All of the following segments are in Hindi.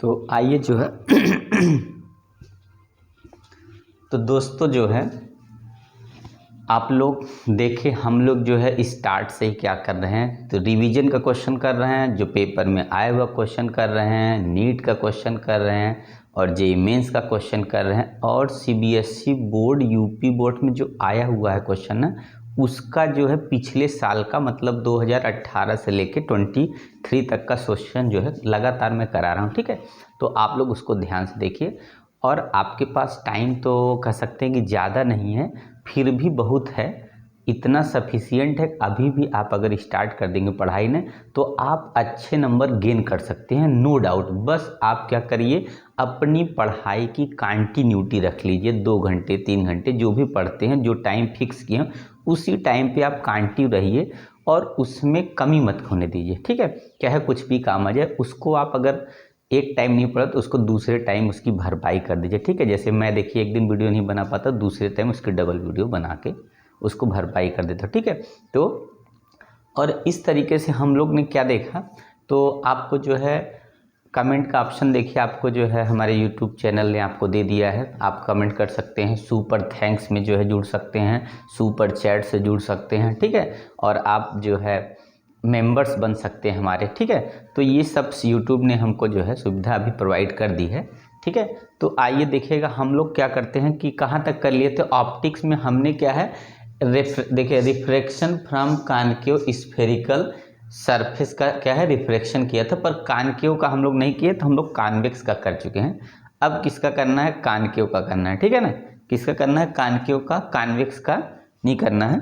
तो आइए जो है तो दोस्तों जो है आप लोग देखें, हम लोग जो है स्टार्ट से ही क्या कर रहे हैं, तो रिवीजन का क्वेश्चन कर रहे हैं, जो पेपर में आया हुआ क्वेश्चन कर रहे हैं, नीट का क्वेश्चन कर रहे हैं और जेईई मेंस का क्वेश्चन कर रहे हैं, और सीबीएसई बोर्ड यूपी बोर्ड में जो आया हुआ है क्वेश्चन है उसका जो है पिछले साल का मतलब 2018 से लेके 23 तक का क्वेश्चन जो है लगातार मैं करा रहा हूँ। ठीक है, तो आप लोग उसको ध्यान से देखिए। और आपके पास टाइम तो कह सकते हैं कि ज़्यादा नहीं है, फिर भी बहुत है, इतना सफिशियंट है। अभी भी आप अगर स्टार्ट कर देंगे पढ़ाई ने तो आप अच्छे नंबर गेन कर सकते हैं, नो डाउट। बस आप क्या करिए, अपनी पढ़ाई की कंटिन्यूटी रख लीजिए, 2 घंटे 3 घंटे जो भी पढ़ते हैं, जो टाइम फिक्स किए हैं उसी टाइम पे आप कंटिन्यू रहिए और उसमें कमी मत होने दीजिए। ठीक है, चाहे कुछ भी काम आ जाए, उसको आप अगर एक टाइम नहीं पढ़ा तो उसको दूसरे टाइम उसकी भरपाई कर दीजिए। ठीक है, जैसे मैं देखिए एक दिन वीडियो नहीं बना पाता, दूसरे टाइम उसकी डबल वीडियो बना के उसको भरपाई कर देता। ठीक है, तो और इस तरीके से हम लोग ने क्या देखा, तो आपको जो है कमेंट का ऑप्शन देखिए, आपको जो है हमारे यूट्यूब चैनल ने आपको दे दिया है, आप कमेंट कर सकते हैं, सुपर थैंक्स में जो है जुड़ सकते हैं, सुपर चैट से जुड़ सकते हैं। ठीक है, और आप जो है मेंबर्स बन सकते हैं हमारे। ठीक है, तो ये सब यूट्यूब ने हमको जो है सुविधा अभी प्रोवाइड कर दी है। ठीक है, तो आइए देखिएगा हम लोग क्या करते हैं कि कहाँ तक कर लिए थे। ऑप्टिक्स में हमने क्या है देखिए refraction from concave spherical surface का क्या है रिफ्रैक्शन किया था, पर कॉनकेव का हम लोग नहीं किए, तो हम लोग कॉन्वेक्स का कर चुके हैं। अब किसका करना है, कॉनकेव का करना है। ठीक है ना, किसका करना है, कॉनकेव का, कॉन्वेक्स का नहीं करना है।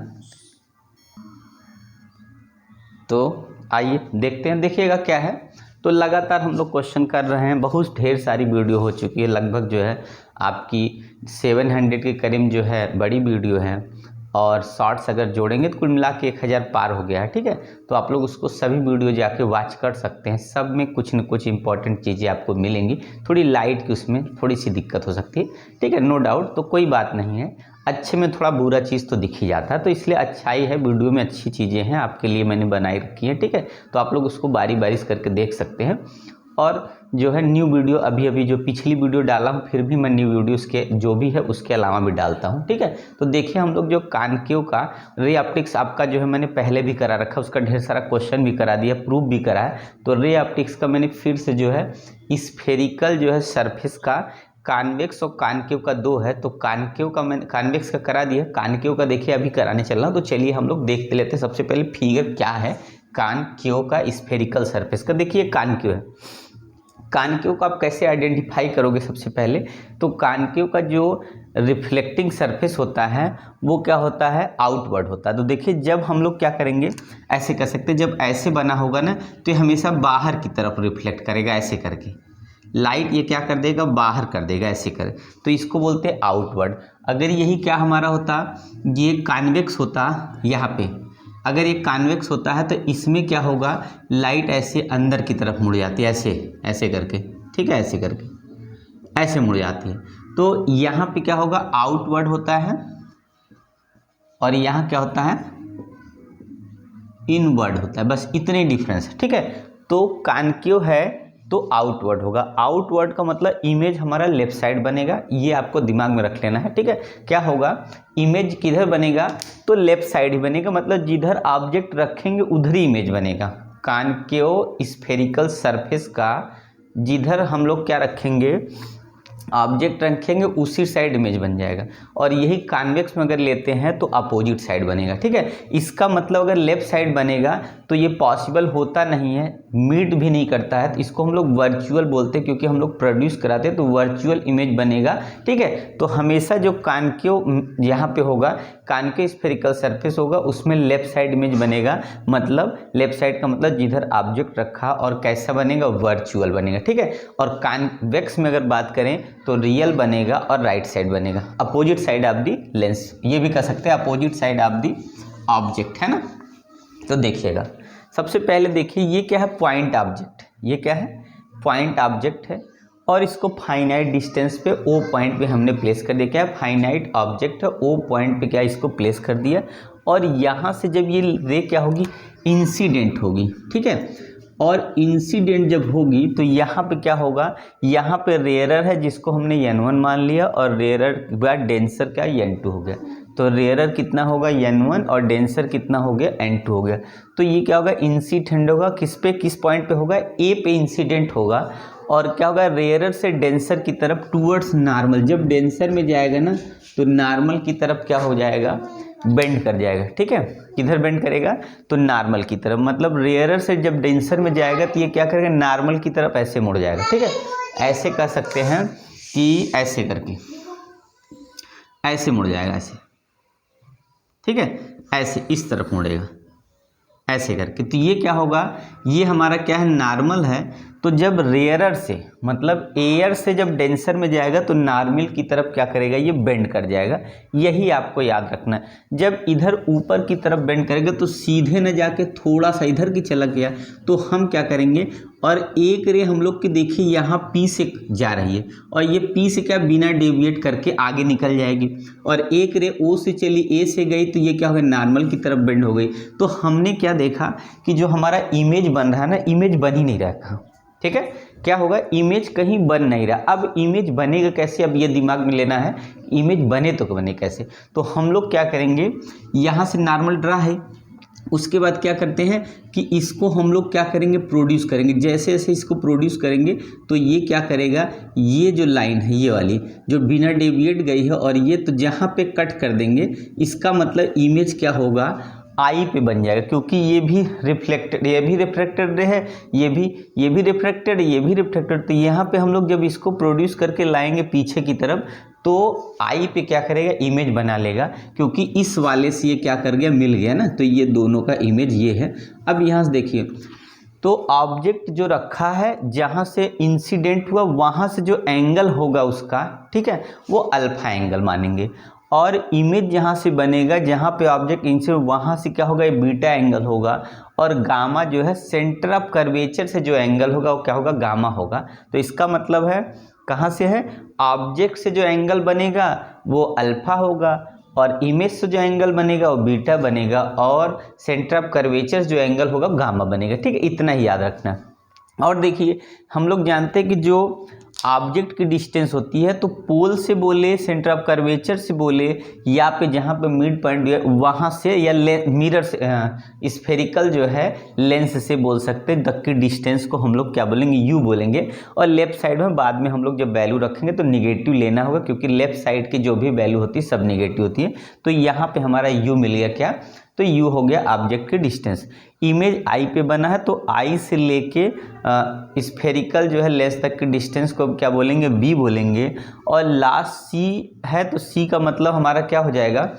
तो आइए देखते हैं, देखिएगा क्या है। तो लगातार हम लोग क्वेश्चन कर रहे हैं, बहुत ढेर सारी वीडियो हो चुकी है, लगभग जो है आपकी 700 के करीब जो है बड़ी वीडियो है, और शॉर्ट्स अगर जोड़ेंगे तो कुल मिला के 1000 पार हो गया है। ठीक है, तो आप लोग उसको सभी वीडियो जाके वॉच कर सकते हैं, सब में कुछ न कुछ इंपॉर्टेंट चीज़ें आपको मिलेंगी। थोड़ी लाइट की उसमें थोड़ी सी दिक्कत हो सकती है, ठीक है, नो डाउट, तो कोई बात नहीं है। अच्छे में थोड़ा बुरा चीज़ तो दिख ही जाता है, तो इसलिए अच्छाई है, वीडियो में अच्छी चीज़ें हैं आपके लिए मैंने बनाई रखी है। ठीक है, तो आप लोग उसको बारी बारी करके देख सकते हैं। और जो है न्यू वीडियो अभी अभी जो पिछली वीडियो डाला हूँ, फिर भी मैं न्यू वीडियो उसके जो भी है उसके अलावा भी डालता हूँ। ठीक है, तो देखिए हम लोग जो कॉनकेव का रे ऑप्टिक्स आपका जो है मैंने पहले भी करा रखा, उसका ढेर सारा क्वेश्चन भी करा दिया, प्रूफ भी करा है। तो रे ऑप्टिक्स का मैंने फिर से जो है स्फेरिकल जो है सरफेस का कॉन्वेक्स और कॉनकेव का 2 है, तो कॉनकेव का मैंने कॉन्वेक्स का करा दिया, कॉनकेव का देखिए अभी कराने चल रहा हूँ। तो चलिए हम लोग देखते लेते हैं। सबसे पहले फिगर क्या है कॉनकेव का स्फेरिकल सरफेस का, देखिए कॉनकेव है। कॉनकेव को आप कैसे आइडेंटिफाई करोगे, सबसे पहले तो कॉनकेव का जो रिफ्लेक्टिंग सरफेस होता है वो क्या होता है, आउटवर्ड होता है। तो देखिए जब हम लोग क्या करेंगे, ऐसे कर सकते हैं, जब ऐसे बना होगा ना तो ये हमेशा बाहर की तरफ रिफ्लेक्ट करेगा, ऐसे करके लाइट ये क्या कर देगा, बाहर कर देगा, ऐसे कर, तो इसको बोलते हैं आउटवर्ड। अगर यही क्या हमारा होता, ये कॉन्वेक्स होता यहाँ पे, अगर ये कॉन्वेक्स होता है तो इसमें क्या होगा, लाइट ऐसे अंदर की तरफ मुड़ जाती है, ऐसे ऐसे करके, ठीक है, ऐसे करके ऐसे मुड़ जाती है। तो यहाँ पे क्या होगा, आउटवर्ड होता है, और यहाँ क्या होता है, इनवर्ड होता है, बस इतने डिफरेंस है। ठीक है, तो कॉनकेव है तो आउटवर्ड होगा, आउटवर्ड का मतलब इमेज हमारा लेफ्ट साइड बनेगा, ये आपको दिमाग में रख लेना है। ठीक है, क्या होगा, इमेज किधर बनेगा, तो लेफ्ट साइड ही बनेगा, मतलब जिधर ऑब्जेक्ट रखेंगे उधर ही इमेज बनेगा। कॉनकेव स्फेरिकल सरफेस का जिधर हम लोग क्या रखेंगे, ऑब्जेक्ट रखेंगे उसी साइड इमेज बन जाएगा, और यही कॉन्वेक्स में अगर लेते हैं तो अपोजिट साइड बनेगा। ठीक है, इसका मतलब अगर लेफ्ट साइड बनेगा तो ये पॉसिबल होता नहीं है, मीट भी नहीं करता है, तो इसको हम लोग वर्चुअल बोलते हैं, क्योंकि हम लोग प्रोड्यूस कराते हैं तो वर्चुअल इमेज बनेगा। ठीक है, तो हमेशा जो कॉनकेव यहाँ पे होगा, कॉनकेव स्फेरिकल सरफेस होगा, उसमें लेफ्ट साइड इमेज बनेगा, मतलब लेफ्ट साइड का मतलब जिधर ऑब्जेक्ट रखा, और कैसा बनेगा, वर्चुअल बनेगा। ठीक है, और कॉन्वेक्स में अगर बात करें तो रियल बनेगा और राइट साइड बनेगा, opposite side of the lens, ये भी कह सकते हैं opposite side of the object, है ना। तो देखिएगा सबसे पहले देखिए ये क्या है, पॉइंट ऑब्जेक्ट, ये क्या है, पॉइंट ऑब्जेक्ट है, और इसको फाइनाइट डिस्टेंस पे ओ पॉइंट पे हमने प्लेस कर दिया। क्या है, फाइनाइट ऑब्जेक्ट है, ओ पॉइंट पे क्या इसको प्लेस कर दिया, और यहाँ से जब ये रे क्या होगी, इंसिडेंट होगी। ठीक है, और इंसिडेंट जब होगी तो यहाँ पे क्या होगा, यहाँ पे रेयरर है जिसको हमने N1 मान लिया और रेयरर के बाद डेंसर क्या N2 हो गया। तो रेयरर कितना होगा N1 और डेंसर कितना हो गया N2 हो गया। तो ये क्या होगा, इंसिडेंट होगा किस पे, किस पॉइंट पे होगा, ए पे इंसिडेंट होगा। और क्या होगा, रेयरर से डेंसर की तरफ टूवर्ड्स नॉर्मल, जब डेंसर में जाएगा ना तो नॉर्मल की तरफ क्या हो जाएगा, बेंड कर जाएगा। ठीक है, किधर बेंड करेगा, तो नॉर्मल की तरफ। मतलब रेयरर से जब डेंसर में जाएगा तो ये क्या करेगा, नॉर्मल की तरफ ऐसे मुड़ जाएगा। ठीक है, ऐसे कर सकते हैं कि ऐसे करके ऐसे मुड़ जाएगा ऐसे। ठीक है, ऐसे इस तरफ मुड़ेगा ऐसे करके। तो ये क्या होगा, ये हमारा क्या है, नॉर्मल है। तो जब रेयरर से मतलब एयर से जब डेंसर में जाएगा तो नॉर्मल की तरफ क्या करेगा, ये बेंड कर जाएगा। यही आपको याद रखना है। जब इधर ऊपर की तरफ बेंड करेगा तो सीधे न जाके थोड़ा सा इधर की चला गया तो हम क्या करेंगे, और एक रे हम लोग की देखिए यहाँ पी से जा रही है और ये पी से क्या बिना डेविएट करके आगे निकल जाएगी, और एक रे ओ से चली ए से गई तो ये क्या हो गया, नॉर्मल की तरफ बेंड हो गई। तो हमने क्या देखा कि जो हमारा इमेज बन रहा है ना, इमेज बन ही नहीं रहा। ठीक है, क्या होगा, इमेज कहीं बन नहीं रहा। अब इमेज बनेगा कैसे, अब ये दिमाग में लेना है, इमेज बने तो बने कैसे। तो हम लोग क्या करेंगे, यहाँ से नॉर्मल ड्रा है, उसके बाद क्या करते हैं कि इसको हम लोग क्या करेंगे, प्रोड्यूस करेंगे। जैसे जैसे इसको प्रोड्यूस करेंगे तो ये क्या करेगा, ये जो लाइन है ये वाली जो बिना डेविएट गई है और ये, तो जहाँ पे कट कर देंगे इसका मतलब इमेज क्या होगा, आई पे बन जाएगा। क्योंकि ये भी रिफ्लेक्टेड, ये भी रिफ्लेक्टेड है, ये भी रिफ्लेक्टेड, ये भी रिफ्लेक्टेड। तो यहाँ पे हम लोग जब इसको प्रोड्यूस करके लाएंगे पीछे की तरफ तो आई पे क्या करेगा, इमेज बना लेगा। क्योंकि इस वाले से ये क्या कर गया, मिल गया ना, तो ये दोनों का इमेज ये है। अब यहाँ से देखिए, तो ऑब्जेक्ट जो रखा है जहाँ से इंसिडेंट हुआ वहाँ से जो एंगल होगा उसका, ठीक है, वो अल्फा एंगल मानेंगे। और इमेज जहाँ से बनेगा, जहाँ पे ऑब्जेक्ट इंसिडेंट, वहाँ से क्या होगा, ये बीटा एंगल होगा। और गामा जो है सेंटर ऑफ कर्वेचर से जो एंगल होगा वो क्या होगा, गामा होगा। तो इसका मतलब है कहाँ से है, ऑब्जेक्ट से जो एंगल बनेगा वो अल्फा होगा और इमेज से जो एंगल बनेगा वो बीटा बनेगा और सेंटर ऑफ कर्वेचर जो एंगल होगा गामा बनेगा। ठीक है, इतना ही याद रखना। और देखिए हम लोग जानते हैं कि जो ऑब्जेक्ट की डिस्टेंस होती है तो पोल से बोले, सेंटर ऑफ कर्वेचर से बोले, या पे जहाँ पे मिड पॉइंट है वहाँ से, या मिरर से स्फेरिकल जो है लेंस से बोल सकते हैं। तक की डिस्टेंस को हम लोग क्या बोलेंगे, यू बोलेंगे। और लेफ्ट साइड में बाद में हम लोग जब वैल्यू रखेंगे तो निगेटिव लेना होगा, क्योंकि लेफ्ट साइड की जो भी वैल्यू होती है सब निगेटिव होती है। तो यहाँ पे हमारा यू मिल गया क्या, तो यू हो गया ऑब्जेक्ट की डिस्टेंस। इमेज आई पे बना है तो आई से लेके स्फेरिकल जो है लेंस तक की डिस्टेंस को क्या बोलेंगे, बी बोलेंगे। और लास्ट सी है तो सी का मतलब हमारा क्या हो जाएगा,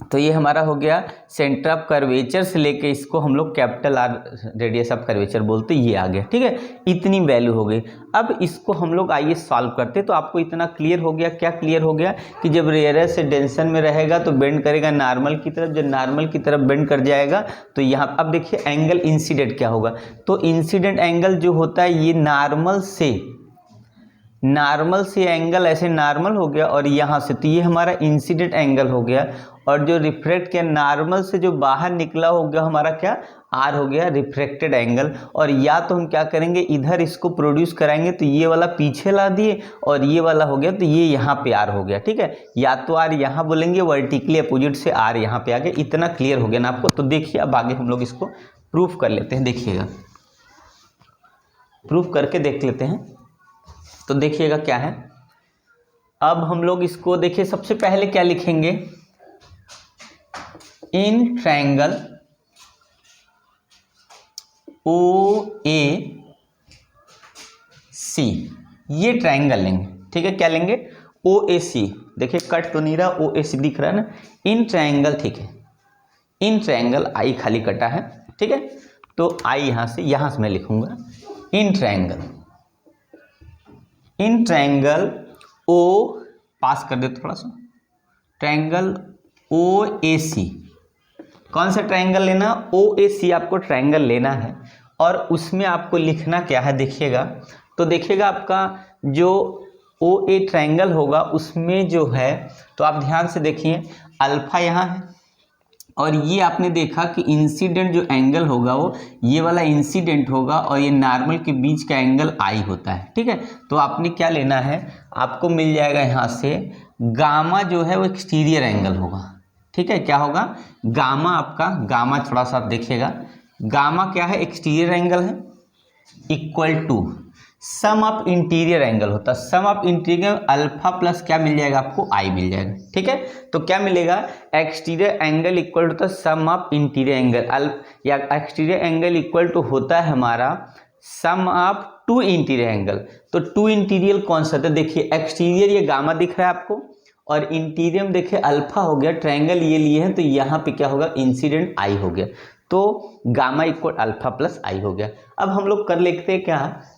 तो ये हमारा हो गया सेंटर ऑफ कर्वेचर से लेके इसको हम लोग capital R radius of curvature बोलते, ये आ गया। ठीक है, इतनी वैल्यू हो गई। अब इसको हम लोग आइए सॉल्व करते। तो आपको इतना क्लियर हो गया, क्या क्लियर हो गया कि जब रेयरर से डेंसन में रहेगा तो बेंड करेगा नॉर्मल की तरफ, जब नॉर्मल की तरफ बेंड कर जाएगा तो यहाँ अब देखिए एंगल इंसिडेंट क्या होगा। तो इंसिडेंट एंगल जो होता है ये नॉर्मल से एंगल ऐसे नॉर्मल हो गया और यहाँ से, तो ये हमारा इंसिडेंट एंगल हो गया। और जो रिफ्रैक्ट किया नॉर्मल से जो बाहर निकला हो गया हमारा क्या, आर हो गया रिफ्रैक्टेड एंगल। और या तो हम क्या करेंगे, इधर इसको प्रोड्यूस कराएंगे तो ये वाला पीछे ला दिए और ये वाला हो गया तो ये यहाँ पे आर हो गया। ठीक है, या तो आर यहाँ बोलेंगे वर्टिकली अपोजिट से आर यहाँ पे आ गया। इतना क्लियर हो गया ना आपको। तो देखिए अब आगे हम लोग इसको प्रूफ कर लेते हैं। देखिएगा, प्रूफ करके देख लेते हैं। तो देखिएगा क्या है, अब हम लोग इसको देखिए, सबसे पहले क्या लिखेंगे, इन ट्रायंगल ओ ए सी, ये ट्रायंगल लेंगे। ठीक है, क्या लेंगे, ओ ए सी। देखिए कट तो नहीं रहा, ओ ए सी दिख रहा है ना, इन ट्रायंगल। ठीक है, इन ट्रायंगल आई खाली कटा है। ठीक है, तो आई यहाँ से मैं लिखूंगा इन ट्रायंगल ओ, पास कर दे थोड़ा सा, ट्रायंगल ओ ए सी। कौन सा ट्रायंगल लेना, ओ ए सी आपको ट्रायंगल लेना है। और उसमें आपको लिखना क्या है, देखिएगा। तो देखिएगा आपका जो ओ ए ट्रायंगल होगा उसमें जो है, तो आप ध्यान से देखिए, अल्फा यहाँ है, और ये आपने देखा कि इंसिडेंट जो एंगल होगा वो ये वाला इंसिडेंट होगा और ये नॉर्मल के बीच का एंगल आई होता है, ठीक है। तो आपने क्या लेना है, आपको मिल जाएगा यहाँ से गामा जो है वो एक्सटीरियर एंगल होगा, ठीक है। क्या होगा, गामा आपका, गामा थोड़ा सा देखिएगा, गामा क्या है, एक्सटीरियर एंगल है, equal to sum of interior angle होता है, sum of interior alpha plus क्या मिल जाएगा आपको, आई मिल जाएगा, ठीक है। तो क्या मिलेगा, exterior angle equal to sum of interior angle, या एक्सटीरियर एंगल इक्वल टू होता है हमारा sum of two interior angle. तो टू इंटीरियर कौन सा था, देखिए एक्सटीरियर ये गामा दिख रहा है आपको और इंटीरियर में देखिए अल्फा हो गया, ट्रायंगल ये लिए हैं तो यहाँ पे क्या होगा, इंसिडेंट आई हो गया, तो गामा इक्वल अल्फा प्लस आई हो गया। अब हम लोग कर लेते हैं क्या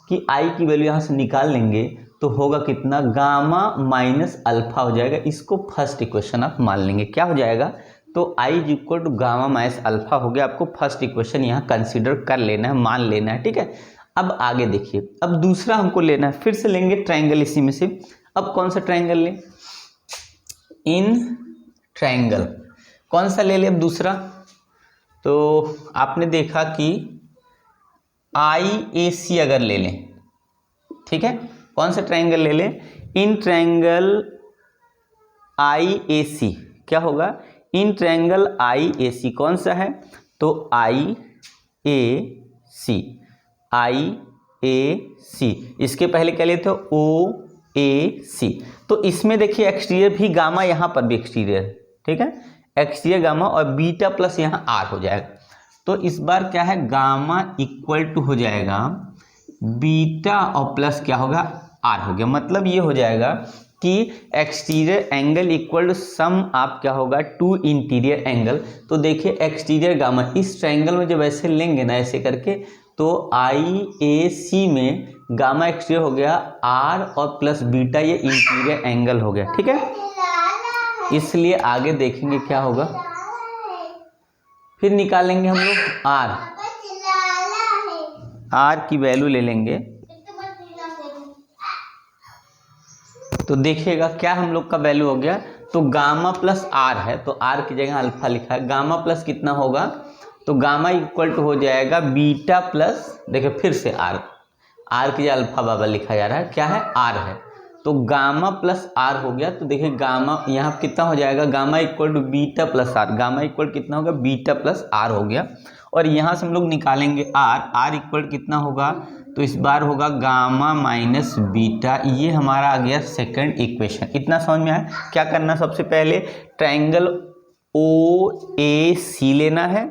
कि आई की वैल्यू यहाँ से निकाल लेंगे तो होगा कितना, गामा माइनस अल्फा हो जाएगा। इसको फर्स्ट इक्वेशन आप मान लेंगे, क्या हो जाएगा, तो I equal to gamma minus alpha हो गया। आपको फर्स्ट इक्वेशन यहाँ कंसीडर कर लेना है, मान लेना है, ठीक है। अब आगे देखिए, अब दूसरा हमको लेना है, फिर से लेंगे ट्रायंगल इसी में से। अब कौन सा ट्रायंगल लें, इन ट्रायंगल कौन सा ले लें अब दूसरा, तो आपने देखा कि IAC अगर ले लें, ठीक है, कौन सा ट्रायंगल ले लें, इन ट्रायंगल IAC, क्या होगा, इन ट्रायंगल IAC कौन सा है, तो IAC, इसके पहले क्या लेते हो, OAC। तो इसमें देखिए एक्सटीरियर भी गामा, यहाँ पर भी एक्सटीरियर, ठीक है, एक्सटीरियर गामा और बीटा प्लस यहाँ आर हो जाएगा। तो इस बार क्या है, गामा इक्वल टू हो जाएगा बीटा और प्लस क्या होगा, आर हो गया। मतलब ये हो जाएगा कि एक्सटीरियर एंगल इक्वल टू सम आप क्या होगा, टू इंटीरियर एंगल। तो देखिए एक्सटीरियर गामा इस ट्रायंगल में जब ऐसे लेंगे ना, ऐसे करके, तो IAC में गामा एक्सटीरियर हो गया, आर और प्लस बीटा ये इंटीरियर एंगल हो गया, ठीक है। इसलिए आगे देखेंगे क्या होगा, फिर निकालेंगे हम लोग आर की वैल्यू ले लेंगे। तो देखिएगा क्या हम लोग का वैल्यू हो गया, तो गामा प्लस आर है, तो आर की जगह अल्फा लिखा है, गामा प्लस कितना होगा, तो गामा इक्वल टू हो जाएगा बीटा प्लस, देखिए फिर से आर की जगह अल्फा बाबा लिखा जा रहा है, क्या है, आर है, तो गामा प्लस आर हो गया। तो देखिए गामा यहाँ कितना हो जाएगा, gamma equal to beta plus r, gamma equal कितना होगा, बीटा प्लस आर हो गया। और यहाँ से हम लोग निकालेंगे आर इक्वल कितना होगा, तो इस बार होगा गामा माइनस बीटा, ये हमारा आ गया सेकंड इक्वेशन। इतना समझ में आया। क्या करना, सबसे पहले ट्रायंगल OAC लेना है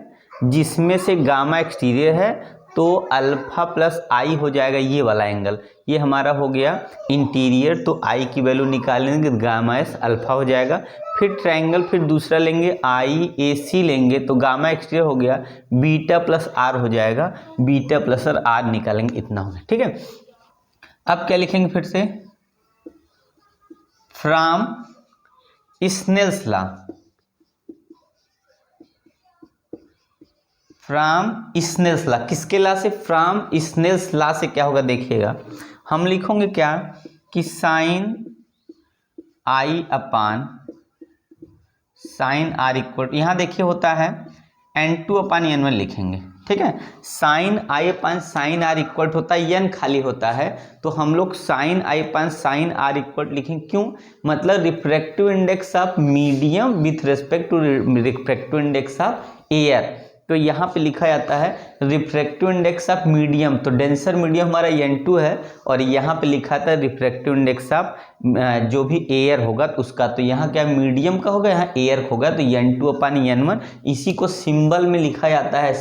जिसमें से गामा एक्सटीरियर है, तो अल्फा प्लस आई हो जाएगा ये वाला एंगल, ये हमारा हो गया इंटीरियर, तो आई की वैल्यू निकालेंगे गामा एस अल्फा हो जाएगा। फिर ट्रायंगल फिर दूसरा लेंगे IAC लेंगे, तो गामा एक्सटीरियर हो गया, बीटा प्लस आर हो जाएगा, बीटा प्लस आर निकालेंगे, इतना हो गया, ठीक है। अब क्या लिखेंगे फिर से, from Snell's law, from Snell's law, किसके लॉ से, फ्रॉम स्नेल्स लॉ से क्या होगा देखिएगा, हम लिखेंगे क्या कि sine i upon sine r equal, यहाँ देखिए होता है N2 अपान N1 लिखेंगे, ठीक है। Sine i upon sine r equal होता है, एन खाली होता है, तो हम लोग sine i upon sine r equal लिखेंगे, क्यों, मतलब refractive index of medium with respect to refractive index of air. तो यहाँ पे लिखा जाता है रिफ्रैक्टिव इंडेक्स ऑफ मीडियम, तो डेंसर मीडियम हमारा N2 है, और यहाँ पे लिखा था रिफ्रैक्टिव इंडेक्स ऑफ जो भी एयर होगा तो उसका, तो यहाँ क्या मीडियम का होगा, यहाँ एयर होगा, तो N2 अपान N1, इसी को सिंबल में लिखा जाता है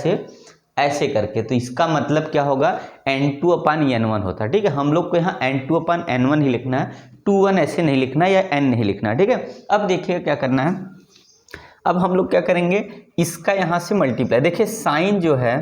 ऐसे करके। तो इसका मतलब क्या होगा, N2 अपान N1 होता है, ठीक है। हम लोग को यहाँ N2 अपान N1 ही लिखना है, 2 1 ऐसे नहीं लिखना है या N नहीं लिखना है, ठीक है। अब देखिए क्या करना है, अब हम लोग क्या करेंगे, इसका यहाँ से मल्टीप्लाई, देखिए साइन जो है,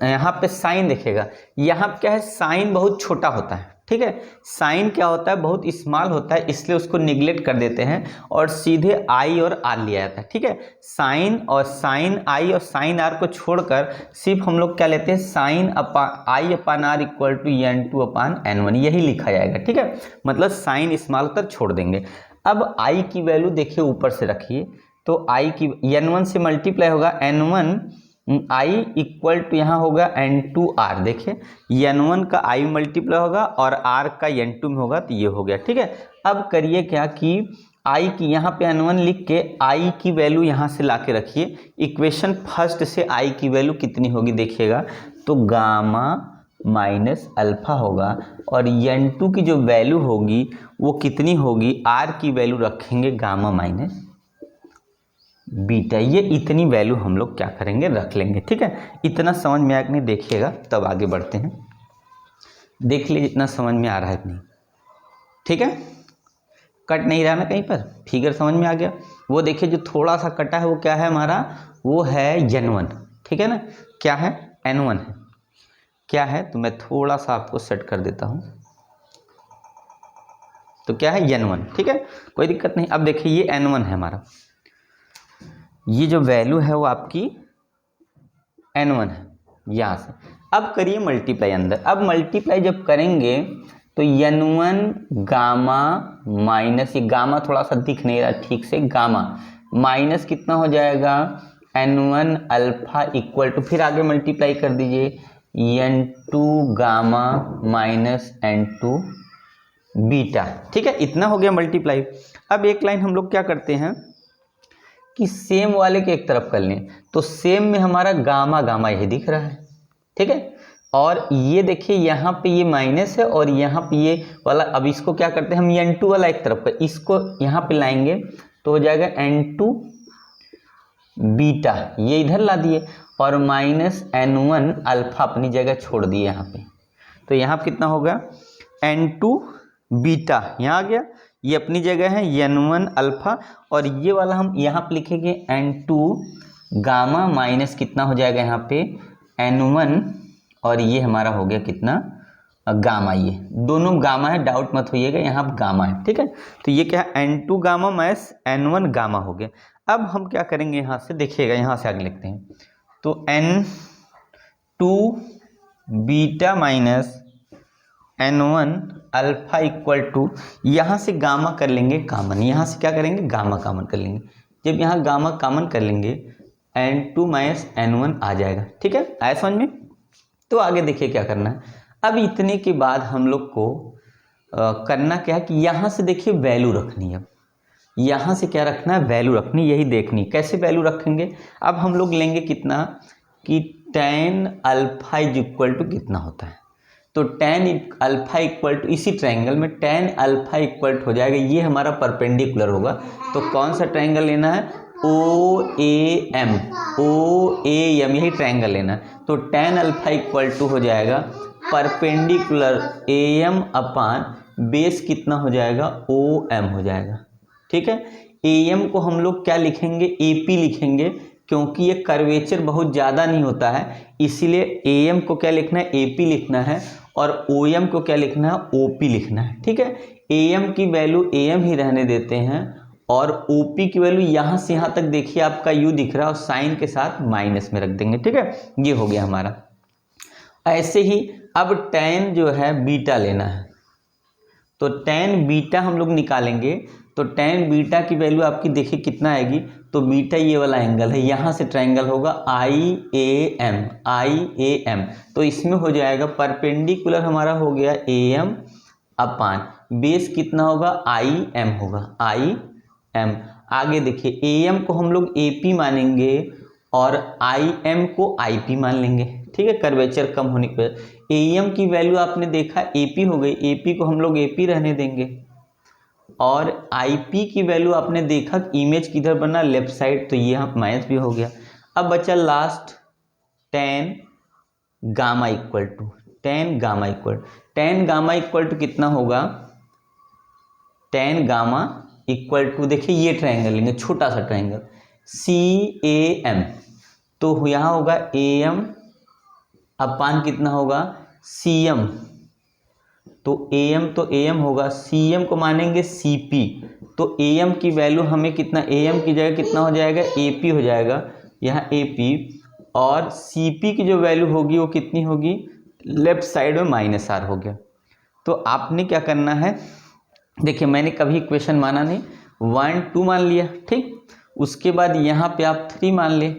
यहाँ पे साइन देखिएगा, यहाँ क्या है, साइन बहुत छोटा होता है, ठीक है। साइन क्या होता है, बहुत स्मॉल होता है, इसलिए उसको निगलेक्ट कर देते हैं और सीधे आई और आर लिया जाता है, ठीक है। साइन और साइन आई और साइन आर को छोड़कर सिर्फ हम लोग क्या लेते हैं, sine upon i upon r equal to N2 upon N1, यही लिखा जाएगा, ठीक है। मतलब साइन स्मॉल कर छोड़ देंगे। अब आई की वैल्यू देखिए ऊपर से रखिए, तो आई की n1 से मल्टीप्लाई होगा n1 आई इक्वल टू यहाँ होगा n2r। देखिए n1 का i मल्टीप्लाई होगा और r का n2 में होगा, तो ये हो गया। ठीक है, अब करिए क्या कि i की यहाँ पे n1 लिख के i की वैल्यू यहाँ से ला के रखिए। इक्वेशन फर्स्ट से i की वैल्यू कितनी होगी देखिएगा, तो गामा माइनस अल्फा होगा और n2 की जो वैल्यू होगी वो कितनी होगी, r की वैल्यू रखेंगे गामा माइनस बीटा। ये इतनी वैल्यू हम लोग क्या करेंगे, रख लेंगे। ठीक है, इतना समझ में आया कि नहीं देखिएगा, तब आगे बढ़ते हैं। देख लीजिए इतना समझ में आ रहा है कि नहीं। ठीक है, कट नहीं रहा ना कहीं पर, फिगर समझ में आ गया। वो देखिए जो थोड़ा सा कटा है वो क्या है हमारा, वो है n1। ठीक है ना, क्या है, n1 है। क्या है, तो मैं थोड़ा सा आपको सेट कर देता हूँ, तो क्या है n1। ठीक है, कोई दिक्कत नहीं। अब देखिए ये n1 है हमारा, ये जो वैल्यू है वो आपकी n1 है यहाँ से। अब करिए मल्टीप्लाई अंदर। अब मल्टीप्लाई जब करेंगे तो n1 गामा माइनस, ये गामा थोड़ा सा दिख नहीं रहा ठीक से, गामा माइनस कितना हो जाएगा n1 अल्फा इक्वल टू, फिर आगे मल्टीप्लाई कर दीजिए n2 gamma minus n2 beta. ठीक है, इतना हो गया मल्टीप्लाई। अब एक लाइन हम लोग क्या करते हैं कि सेम वाले के एक तरफ कर लें, तो सेम में हमारा गामा गामा यही दिख रहा है। ठीक है, और ये देखिए यहाँ पे ये माइनस है और यहाँ पे ये वाला, अब इसको क्या करते हैं हम, n2 वाला एक तरफ कर, इसको यहाँ पे लाएंगे तो हो जाएगा n2 बीटा, ये इधर ला दिए, और माइनस n1 अल्फा अपनी जगह छोड़ दिए यहाँ पे। तो यहाँ पे कितना होगा, n2 बीटा यहाँ आ गया, ये अपनी जगह है n1 अल्फा, और ये वाला हम यहाँ पे लिखेंगे n2 गामा माइनस कितना हो जाएगा यहाँ पे n1, और ये हमारा हो गया कितना गामा। ये दोनों गामा है, डाउट मत होइएगा, यहाँ पे गामा है। ठीक है, तो ये क्या है n2 gamma minus n1 gamma हो गया। अब हम क्या करेंगे यहाँ से, देखिएगा यहाँ से आगे लिखते हैं, तो n2 beta minus n1 alpha equal to, यहाँ से गामा कर लेंगे कामन, यहाँ से क्या करेंगे गामा कामन कर लेंगे। जब यहाँ गामा कामन कर लेंगे n2 माइनस n1 आ जाएगा। ठीक है, आया समझ में। तो आगे देखिए क्या करना है। अब इतने के बाद हम लोग को करना क्या है कि यहाँ से देखिए वैल्यू रखनी है। यहाँ से क्या रखना है, वैल्यू रखनी, यही देखनी। कैसे वैल्यू रखेंगे, अब हम लोग लेंगे कितना कि tan alpha is equal to कितना होता है, तो tan अल्फा इक्वल टू, इसी ट्रायंगल में tan अल्फा इक्वल हो जाएगा, ये हमारा परपेंडिकुलर होगा। तो कौन सा ट्रायंगल लेना है, OAM, OAM यही ट्रायंगल लेना है। तो tan अल्फा इक्वल टू हो जाएगा परपेंडिकुलर AM अपान बेस कितना हो जाएगा, OM हो जाएगा। ठीक है, AM को हम लोग क्या लिखेंगे, AP लिखेंगे, क्योंकि ये कर्वेचर बहुत ज़्यादा नहीं होता है, इसीलिए AM को क्या लिखना है, AP लिखना है, और OM को क्या लिखना है, OP लिखना है। ठीक है, AM की वैल्यू AM ही रहने देते हैं, और OP की वैल्यू यहाँ से यहाँ तक देखिए आपका U दिख रहा है, और साइन के साथ माइनस में रख देंगे। ठीक है, ये हो गया हमारा। ऐसे ही अब tan जो है बीटा लेना है, तो tan बीटा हम लोग निकालेंगे, तो tan बीटा की वैल्यू आपकी देखिए कितना आएगी, तो बीटा ये वाला एंगल है, यहाँ से ट्रायंगल होगा IAM, IAM, तो इसमें हो जाएगा परपेंडिकुलर हमारा हो गया AM अपान बेस कितना होगा, IM होगा, IM। आगे देखिए AM को हम लोग AP मानेंगे और IM को IP मान लेंगे। ठीक है, कर्वेचर कम होने की वजह, AM की वैल्यू आपने देखा AP हो गई, AP को हम लोग AP रहने देंगे, और IP की वैल्यू आपने देखा इमेज किधर बना, लेफ्ट साइड, तो ये यहाँ माइनस भी हो गया। अब बचा last tan gamma equal to, tan gamma equal to कितना होगा, tan गामा इक्वल टू, देखिए ये ट्रायंगल लेंगे, छोटा सा ट्रायंगल CAM, तो यहाँ होगा AM अपान कितना होगा CM, तो AM होगा, CM को मानेंगे CP, तो AM की वैल्यू हमें कितना, AM की जगह कितना हो जाएगा, AP हो जाएगा, यहाँ AP, और CP की जो वैल्यू होगी वो कितनी होगी, लेफ्ट साइड में -R हो गया। तो आपने क्या करना है, देखिए मैंने कभी इक्वेशन माना नहीं, 1 2 मान लिया, ठीक, उसके बाद यहाँ पे आप 3 मान ले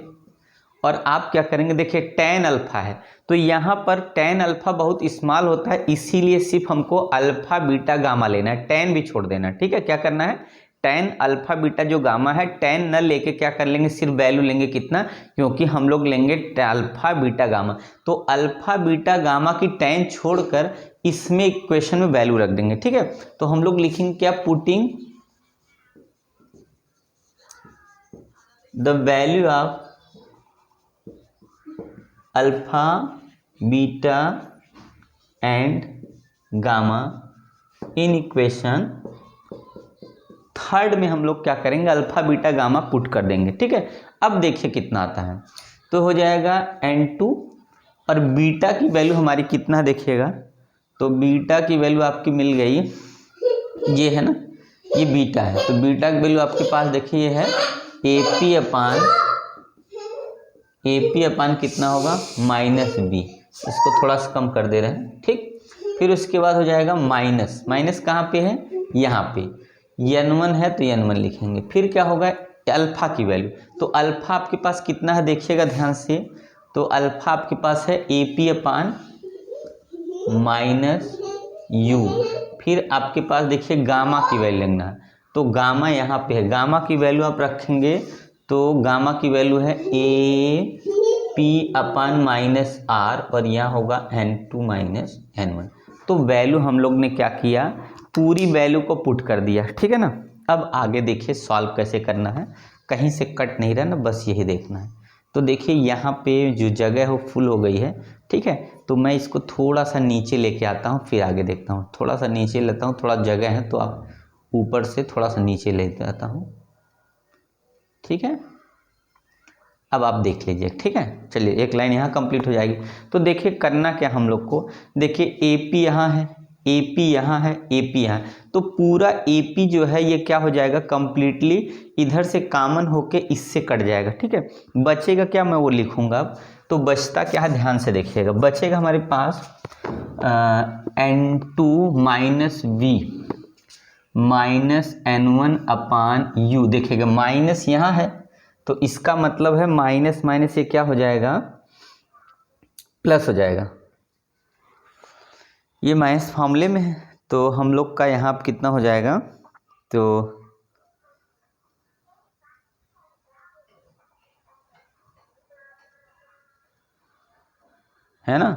और आप क्या करेंगे, देखिए tan अल्फा है तो यहाँ पर tan अल्फा बहुत स्मॉल होता है, इसीलिए सिर्फ हमको अल्फा बीटा गामा लेना है, tan भी छोड़ देना है। ठीक है, क्या करना है, tan अल्फा बीटा जो गामा है tan न लेके क्या कर लेंगे, सिर्फ वैल्यू लेंगे कितना, क्योंकि हम लोग लेंगे अल्फा बीटा गामा, तो अल्फा बीटा गामा की tan छोड़कर इसमें इक्वेशन में वैल्यू रख देंगे। ठीक है, तो हम लोग लिखेंगे क्या, putting the value of alpha beta and gamma in equation third में हम लोग क्या करेंगे, अल्फा बीटा गामा पुट कर देंगे। ठीक है, अब देखिए कितना आता है, तो हो जाएगा n2 और बीटा की वैल्यू हमारी कितना देखिएगा, तो बीटा की वैल्यू आपकी मिल गई, ये है ना, ये बीटा है, तो बीटा की वैल्यू आपके पास देखिए ये है AP अपान कितना होगा, -b, इसको थोड़ा सा कम कर दे रहे हैं। ठीक, फिर उसके बाद हो जाएगा माइनस, माइनस कहाँ पे है, यहाँ पे n1 है तो n1 लिखेंगे, फिर क्या होगा, अल्फा की वैल्यू, तो अल्फा आपके पास कितना है देखिएगा ध्यान से, तो अल्फा आपके पास है AP अपान -u, फिर आपके पास देखिए गामा की वैल्यू लेना है, तो गामा यहाँ पे है, गामा की वैल्यू आप रखेंगे तो गामा की वैल्यू है AP अपान -r और यहाँ होगा n2 -n1, तो वैल्यू हम लोग ने क्या किया, पूरी वैल्यू को पुट कर दिया। ठीक है ना, अब आगे देखिए सॉल्व कैसे करना है, कहीं से कट नहीं रहना, बस यही देखना है। तो देखिए यहाँ पे जो जगह है वो फुल हो गई है। ठीक है, तो मैं इसको थोड़ा सा नीचे लेके आता हूँ, फिर आगे देखता हूँ, थोड़ा सा नीचे लेता हूँ, थोड़ा जगह है तो आप ऊपर से थोड़ा सा नीचे लेते आता हूँ। ठीक है, अब आप देख लीजिए। ठीक है, चलिए एक लाइन यहाँ कंप्लीट हो जाएगी। तो देखिए करना क्या हम लोग को, देखिए AP यहाँ है, AP यहाँ है, AP यहाँ, तो पूरा AP जो है ये क्या हो जाएगा, कंप्लीटली इधर से कॉमन होके इससे कट जाएगा। ठीक है, बचेगा क्या, मैं वो लिखूंगा अब, तो बचता क्या है ध्यान से देखिएगा, बचेगा हमारे पास n2 -v -n1 upon u, देखिएगा माइनस यहाँ है तो इसका मतलब है माइनस माइनस ये क्या हो जाएगा, प्लस हो जाएगा, ये माइनस फॉर्मूले में है, तो हम लोग का यहाँ पर कितना हो जाएगा, तो है ना,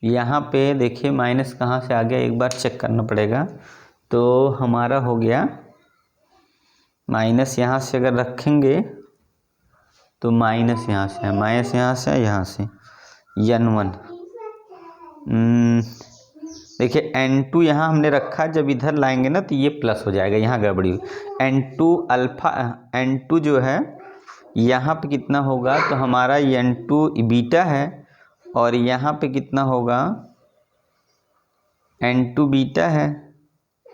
यहाँ पे देखिए माइनस कहाँ से आ गया, एक बार चेक करना पड़ेगा, तो हमारा हो गया माइनस, यहाँ से अगर रखेंगे तो माइनस यहाँ से है, माइनस यहाँ से यहाँ से n1, देखिए n2 यहाँ हमने रखा, जब इधर लाएंगे ना तो ये प्लस हो जाएगा, यहाँ गड़बड़ी हुई, n2 अल्फा, n2 जो है यहाँ पे कितना होगा, तो हमारा n2 बीटा है और यहाँ पे कितना होगा, n2 बीटा है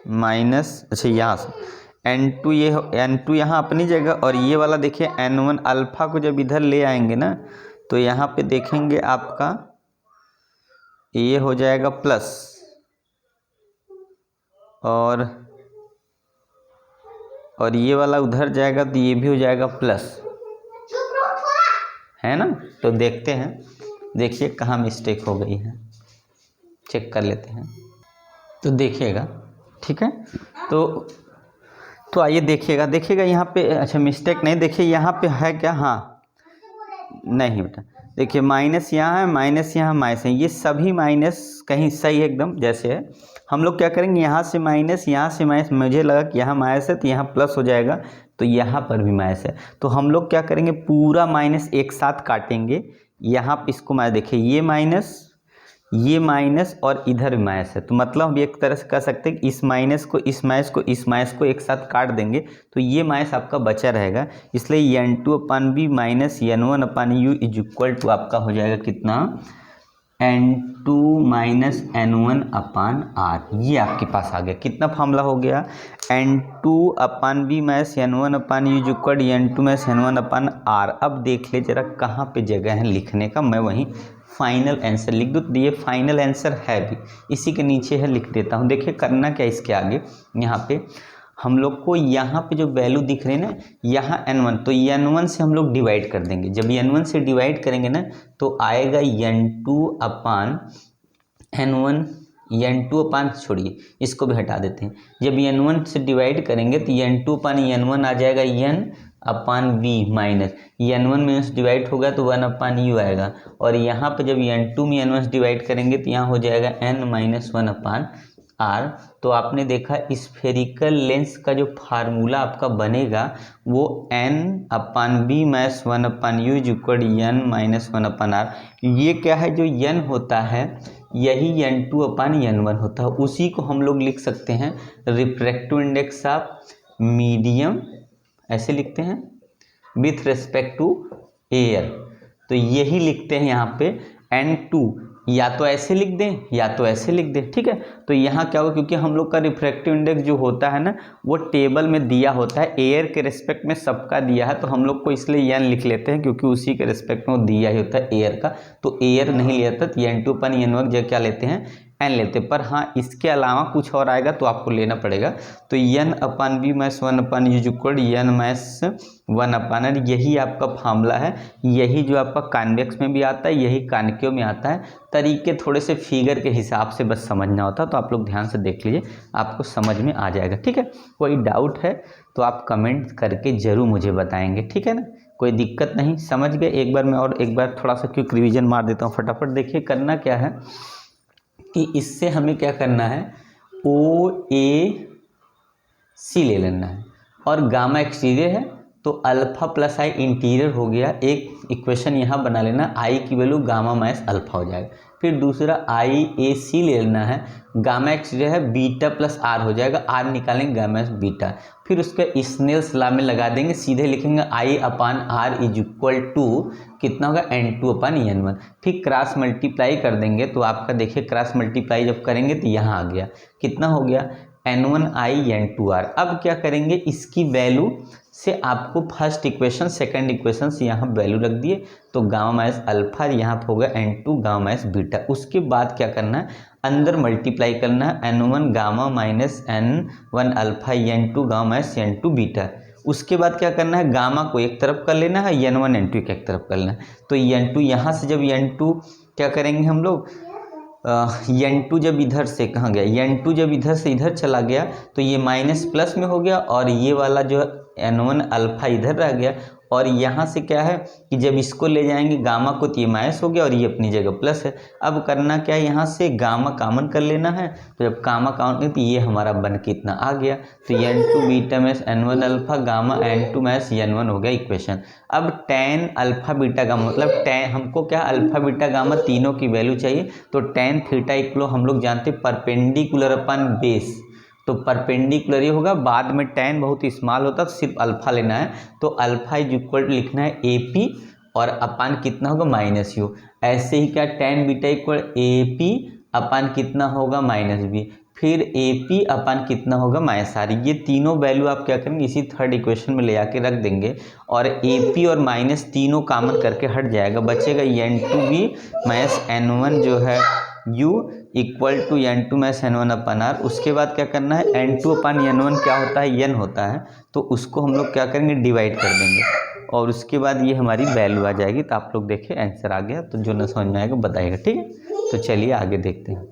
माइनस, अच्छा यहाँ से n2, ये n2 यहाँ अपनी जगह, और ये वाला देखिए n1 अल्फा को जब इधर ले आएंगे ना तो यहाँ पे देखेंगे आपका ये हो जाएगा प्लस, और ये वाला उधर जाएगा तो ये भी हो जाएगा प्लस, है ना। तो देखते हैं, देखिए कहाँ मिस्टेक हो गई है, चेक कर लेते हैं, तो देखिएगा। ठीक है, तो आइए देखिएगा यहाँ पे, अच्छा मिस्टेक नहीं, देखिए यहाँ पे है क्या, हाँ नहीं बेटा, देखिए माइनस यहाँ है, माइनस यहाँ माइनस है, ये सभी माइनस कहीं सही एकदम जैसे है, हम लोग क्या करेंगे, यहाँ से माइनस, यहाँ से माइनस, मुझे लगा कि यहाँ माइनस है तो यहाँ प्लस हो जाएगा, तो यहाँ पर भी माइनस है, तो हम लोग क्या करेंगे, पूरा माइनस एक साथ काटेंगे, यहाँ पे इसको माइनस, देखिए ये माइनस और इधर भी माइनस है, तो मतलब हम एक तरह से कह सकते हैं कि इस माइनस को इस माइनस को एक साथ काट देंगे तो ये माइनस आपका बचा रहेगा, इसलिए n2 upon b minus n1 upon u is equal to आपका हो जाएगा कितना, n2 माइनस n1 अपान r, ये आपके पास आ गया, कितना फार्मूला हो गया, n2 upon b minus n1 upon u is equal n2 minus n1 upon r। अब देख ले जरा कहाँ पे जगह है लिखने का, मैं वहीं फाइनल आंसर लिख दूँ, तो ये फाइनल आंसर है भी इसी के नीचे है, लिख देता हूँ। देखिए करना क्या इसके आगे, यहाँ पे हम लोग को यहाँ पे जो वैल्यू दिख रहे हैं ना, यहाँ n1, तो n1 से हम लोग डिवाइड कर देंगे। जब n1 से डिवाइड करेंगे ना तो आएगा n2 अपान n1, n2 अपान, छोड़िए इसको भी हटा देते हैं। जब n1 से डिवाइड करेंगे तो n2 अपान n1 आ जाएगा n अपान v माइनस n1 में से डिवाइड होगा तो 1 अपान u आएगा। और यहाँ पे जब n2 में n1 से डिवाइड करेंगे तो यहाँ हो जाएगा n माइनस 1 अपान r। तो आपने देखा स्फेरिकल लेंस का जो फार्मूला आपका बनेगा वो n upon b minus 1 upon u is equal n minus 1 upon r। ये क्या है, जो n होता है यही n2 अपान n1 होता है। उसी को हम लोग लिख सकते हैं रिफ्रैक्टिव इंडेक्स ऑफ मीडियम, ऐसे लिखते हैं विथ रेस्पेक्ट टू एयर। तो यही लिखते हैं यहाँ पे n2, या तो ऐसे लिख दें या तो ऐसे लिख दें, ठीक है। तो यहाँ क्या होगा, क्योंकि हम लोग का रिफ्रैक्टिव इंडेक्स जो होता है ना वो टेबल में दिया होता है, एयर के रिस्पेक्ट में सबका दिया है, तो हम लोग को इसलिए n लिख लेते हैं क्योंकि उसी के रिस्पेक्ट में वो दिया ही होता है एयर का। तो एयर नहीं लिया था तो n2 अपन n1 जगह क्या लेते हैं, n लेते हैं। पर हाँ, इसके अलावा कुछ और आएगा तो आपको लेना पड़ेगा। तो n upon b minus 1 upon u equal n minus 1 upon r, यही आपका फार्मूला है। यही जो आपका कॉन्वेक्स में भी आता है, यही कॉन्केव में आता है। तरीके थोड़े से फिगर के हिसाब से बस समझना होता है, तो आप लोग ध्यान से देख लीजिए, आपको समझ में आ जाएगा, ठीक है। कोई डाउट है तो आप कमेंट करके ज़रूर मुझे बताएंगे, ठीक है ना। कोई दिक्कत नहीं, समझ गए। एक बार मैं और एक बार थोड़ा सा क्विक रिवीजन मार देता हूँ फटाफट। देखिए करना क्या है कि इससे हमें क्या करना है, OAC ले लेना है और गामा एक्सटीरियर है तो अल्फा प्लस आई इंटीरियर हो गया। एक इक्वेशन यहाँ बना लेना, आई की वैल्यू गामा माइनस अल्फा हो जाएगा। फिर दूसरा IAC ले लेना है, गामा एक्सटीरियर है बीटा प्लस आर हो जाएगा, आर निकालेंगे गामा बीटा। फिर उसके स्नेल्स लॉ में लगा देंगे, सीधे लिखेंगे I upon r is equal to कितना होगा n2 अपान n1। फिर क्रॉस मल्टीप्लाई कर देंगे तो आपका देखिए क्रॉस मल्टीप्लाई जब करेंगे तो यहाँ आ गया, कितना हो गया n1i n2r। अब क्या करेंगे, इसकी वैल्यू से आपको फर्स्ट इक्वेशन सेकंड इक्वेशन से यहाँ वैल्यू रख दिए तो गामा माइनस अल्फा यहाँ पे होगा n2 गामा माइनस बीटा। उसके बाद क्या करना है, अंदर मल्टीप्लाई करना है n1 gamma minus n1 alpha n2 gamma minus n2 beta. उसके बाद क्या करना है, गामा को एक तरफ कर लेना है, n1 n2 एक तरफ कर लेना है। तो n2 यहाँ से जब n2 क्या करेंगे हम लोग, n2 जब इधर से कहाँ गया, n2 जब इधर से इधर चला गया तो ये माइनस प्लस में हो गया और ये वाला जो n1 अल्फा इधर रह गया। और यहाँ से क्या है कि जब इसको ले जाएंगे गामा को तो ये माइनस हो गया और ये अपनी जगह प्लस है। अब करना क्या है, यहाँ से गामा कॉमन कर लेना है। तो जब गामा कॉमन तो ये हमारा बन के इतना आ गया। तो n2 beta minus n1 alpha gamma n2 minus n1 हो गया इक्वेशन। अब tan अल्फा बीटा गामा मतलब tan, हमको क्या अल्फा बीटा गामा तीनों की वैल्यू चाहिए। तो tan थीटा इक्वल हम लोग जानते परपेंडिकुलर अपन बेस, तो परपेंडिकुलर ही होगा। बाद में tan बहुत स्मॉल होता तो सिर्फ अल्फा लेना है। तो अल्फा इज इक्वल टू लिखना है AP और अपान कितना होगा माइनस यू। ऐसे ही क्या tan बीटा इक्वल AP अपान कितना होगा माइनस बी, फिर AP अपान कितना होगा माइनस आर। ये तीनों वैल्यू आप क्या करेंगे, इसी थर्ड इक्वेशन में ले आके रख देंगे और AP और माइनस तीनों कॉमन करके हट जाएगा, बचेगा n2b माइनस n1 जो है u equal to n2 minus n1 upon r। उसके बाद क्या करना है, n2 अपन n1 क्या होता है, n होता है, तो उसको हम लोग क्या करेंगे डिवाइड कर देंगे और उसके बाद ये हमारी वैल्यू आ जाएगी। तो आप लोग देखें आंसर आ गया, तो जो ना समझ में आएगा बताइएगा, ठीक है। तो चलिए आगे देखते हैं।